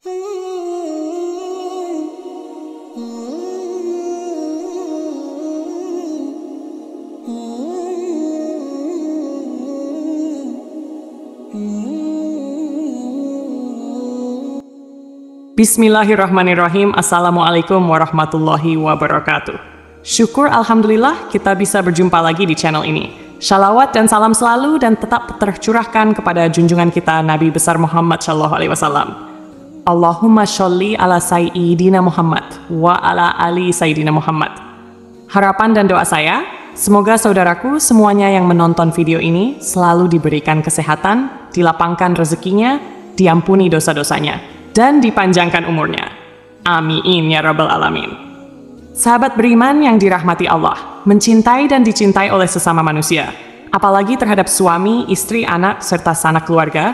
Bismillahirrahmanirrahim. Assalamualaikum warahmatullahi wabarakatuh. Syukur alhamdulillah kita bisa berjumpa lagi di channel ini. Shalawat dan salam selalu dan tetap tercurahkan kepada junjungan kita Nabi besar Muhammad Shallallahu Alaihi Wasallam. Allahumma sholli ala Sayyidina Muhammad wa ala ali Sayyidina Muhammad. Harapan dan doa saya, semoga saudaraku semuanya yang menonton video ini selalu diberikan kesehatan, dilapangkan rezekinya, diampuni dosa-dosanya, dan dipanjangkan umurnya. Amin ya rabbal alamin. Sahabat beriman yang dirahmati Allah, mencintai dan dicintai oleh sesama manusia, apalagi terhadap suami, istri, anak, serta sanak keluarga,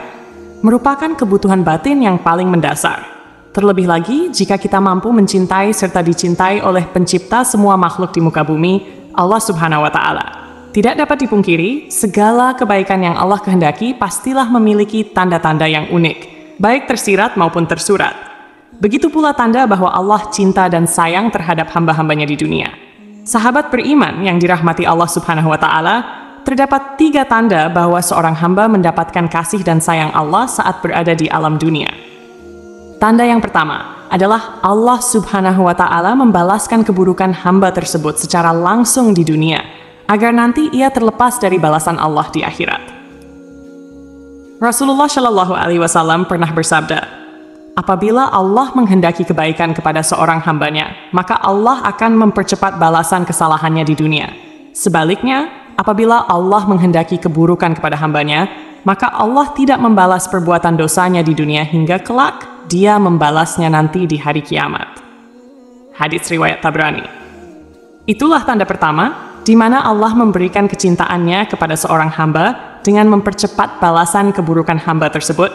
merupakan kebutuhan batin yang paling mendasar. Terlebih lagi jika kita mampu mencintai serta dicintai oleh pencipta semua makhluk di muka bumi, Allah Subhanahu wa Ta'ala. Tidak dapat dipungkiri, segala kebaikan yang Allah kehendaki pastilah memiliki tanda-tanda yang unik, baik tersirat maupun tersurat. Begitu pula tanda bahwa Allah cinta dan sayang terhadap hamba-hambanya di dunia. Sahabat beriman yang dirahmati Allah Subhanahu wa Ta'ala, terdapat 3 tanda bahwa seorang hamba mendapatkan kasih dan sayang Allah saat berada di alam dunia. Tanda yang pertama adalah Allah Subhanahu wa Ta'ala membalaskan keburukan hamba tersebut secara langsung di dunia, agar nanti ia terlepas dari balasan Allah di akhirat. Rasulullah Shallallahu Alaihi Wasallam pernah bersabda, apabila Allah menghendaki kebaikan kepada seorang hambanya, maka Allah akan mempercepat balasan kesalahannya di dunia. Sebaliknya, apabila Allah menghendaki keburukan kepada hambanya, maka Allah tidak membalas perbuatan dosanya di dunia hingga kelak, Dia membalasnya nanti di hari kiamat. Hadits riwayat Tabrani. Itulah tanda pertama, di mana Allah memberikan kecintaannya kepada seorang hamba dengan mempercepat balasan keburukan hamba tersebut,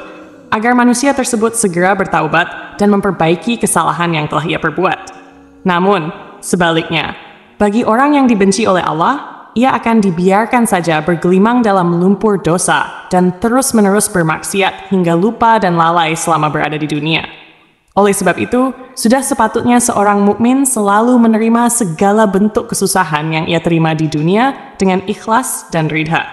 agar manusia tersebut segera bertaubat dan memperbaiki kesalahan yang telah ia perbuat. Namun, sebaliknya, bagi orang yang dibenci oleh Allah, ia akan dibiarkan saja bergelimang dalam lumpur dosa dan terus-menerus bermaksiat hingga lupa dan lalai selama berada di dunia. Oleh sebab itu, sudah sepatutnya seorang mukmin selalu menerima segala bentuk kesusahan yang ia terima di dunia dengan ikhlas dan ridha.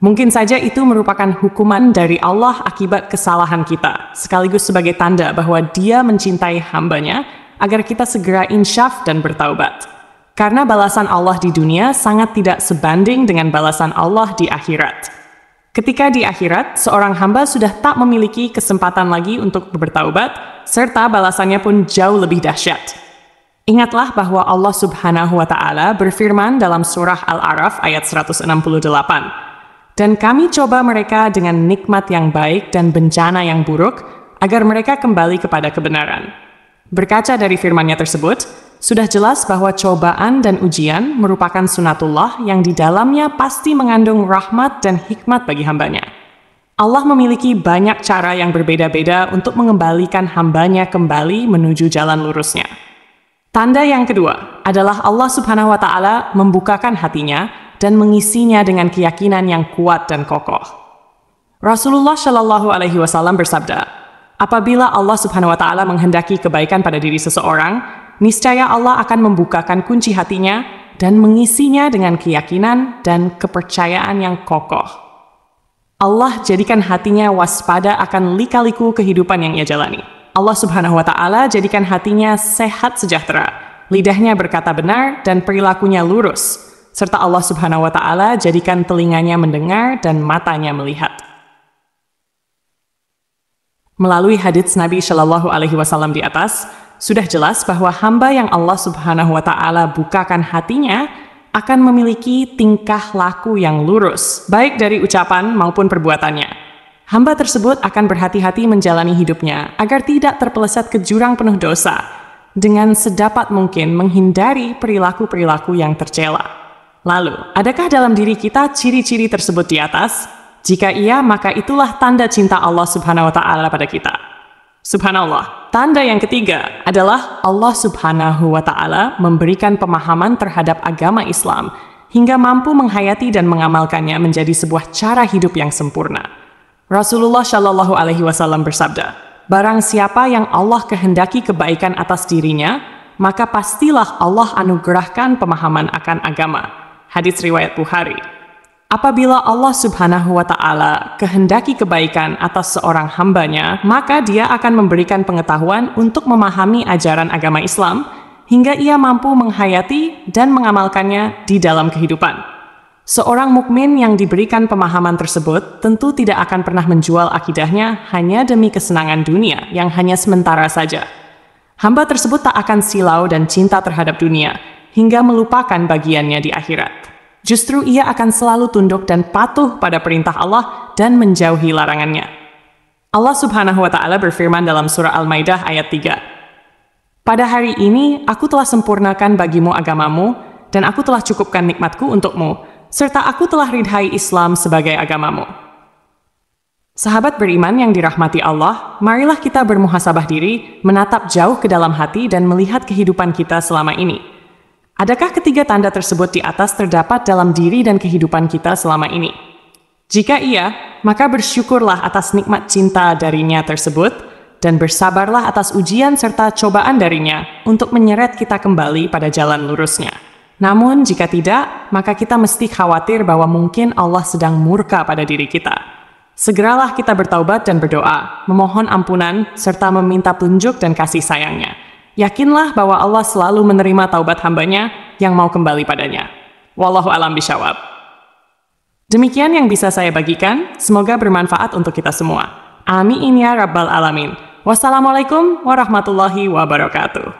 Mungkin saja itu merupakan hukuman dari Allah akibat kesalahan kita, sekaligus sebagai tanda bahwa Dia mencintai hambanya agar kita segera insyaf dan bertaubat. Karena balasan Allah di dunia sangat tidak sebanding dengan balasan Allah di akhirat. Ketika di akhirat, seorang hamba sudah tak memiliki kesempatan lagi untuk bertaubat, serta balasannya pun jauh lebih dahsyat. Ingatlah bahwa Allah Subhanahu wa Ta'ala berfirman dalam surah Al-A'raf ayat 168, dan kami coba mereka dengan nikmat yang baik dan bencana yang buruk, agar mereka kembali kepada kebenaran. Berkaca dari firman-Nya tersebut, sudah jelas bahwa cobaan dan ujian merupakan sunatullah yang di dalamnya pasti mengandung rahmat dan hikmat bagi hambanya. Allah memiliki banyak cara yang berbeda-beda untuk mengembalikan hambanya kembali menuju jalan lurusnya. Tanda yang kedua adalah Allah Subhanahu wa Ta'ala membukakan hatinya dan mengisinya dengan keyakinan yang kuat dan kokoh. Rasulullah Shallallahu Alaihi Wasallam bersabda, apabila Allah Subhanahu wa Ta'ala menghendaki kebaikan pada diri seseorang, niscaya Allah akan membukakan kunci hatinya dan mengisinya dengan keyakinan dan kepercayaan yang kokoh. Allah jadikan hatinya waspada akan lika-liku kehidupan yang ia jalani. Allah Subhanahu wa Ta'ala jadikan hatinya sehat sejahtera, lidahnya berkata benar dan perilakunya lurus, serta Allah Subhanahu wa Ta'ala jadikan telinganya mendengar dan matanya melihat. Melalui hadits Nabi Shallallahu Alaihi Wasallam di atas, sudah jelas bahwa hamba yang Allah Subhanahu wa Ta'ala bukakan hatinya akan memiliki tingkah laku yang lurus, baik dari ucapan maupun perbuatannya. Hamba tersebut akan berhati-hati menjalani hidupnya agar tidak terpeleset ke jurang penuh dosa, dengan sedapat mungkin menghindari perilaku-perilaku yang tercela. Lalu, adakah dalam diri kita ciri-ciri tersebut di atas? Jika iya, maka itulah tanda cinta Allah Subhanahu wa Ta'ala pada kita. Subhanallah, tanda yang ketiga adalah Allah Subhanahu wa Ta'ala memberikan pemahaman terhadap agama Islam hingga mampu menghayati dan mengamalkannya menjadi sebuah cara hidup yang sempurna. Rasulullah Shallallahu Alaihi Wasallam bersabda, Barang siapa yang Allah kehendaki kebaikan atas dirinya, maka pastilah Allah anugerahkan pemahaman akan agama. Hadits riwayat Bukhari. Apabila Allah Subhanahu wa Ta'ala kehendaki kebaikan atas seorang hambanya, maka Dia akan memberikan pengetahuan untuk memahami ajaran agama Islam hingga ia mampu menghayati dan mengamalkannya di dalam kehidupan. Seorang mukmin yang diberikan pemahaman tersebut tentu tidak akan pernah menjual akidahnya hanya demi kesenangan dunia yang hanya sementara saja. Hamba tersebut tak akan silau dan cinta terhadap dunia hingga melupakan bagiannya di akhirat. Justru ia akan selalu tunduk dan patuh pada perintah Allah dan menjauhi larangannya. Allah Subhanahu wa Ta'ala berfirman dalam surah Al-Maidah ayat 3. Pada hari ini aku telah sempurnakan bagimu agamamu dan aku telah cukupkan nikmatku untukmu, serta aku telah ridhai Islam sebagai agamamu. Sahabat beriman yang dirahmati Allah, marilah kita bermuhasabah diri, menatap jauh ke dalam hati dan melihat kehidupan kita selama ini. Adakah ketiga tanda tersebut di atas terdapat dalam diri dan kehidupan kita selama ini? Jika iya, maka bersyukurlah atas nikmat cinta darinya tersebut, dan bersabarlah atas ujian serta cobaan darinya untuk menyeret kita kembali pada jalan lurusnya. Namun jika tidak, maka kita mesti khawatir bahwa mungkin Allah sedang murka pada diri kita. Segeralah kita bertaubat dan berdoa, memohon ampunan, serta meminta petunjuk dan kasih sayangnya. Yakinlah bahwa Allah selalu menerima taubat hambanya yang mau kembali padanya. Wallahu a'lam bishawab. Demikian yang bisa saya bagikan, semoga bermanfaat untuk kita semua. Amin ya rabbal alamin. Wassalamualaikum warahmatullahi wabarakatuh.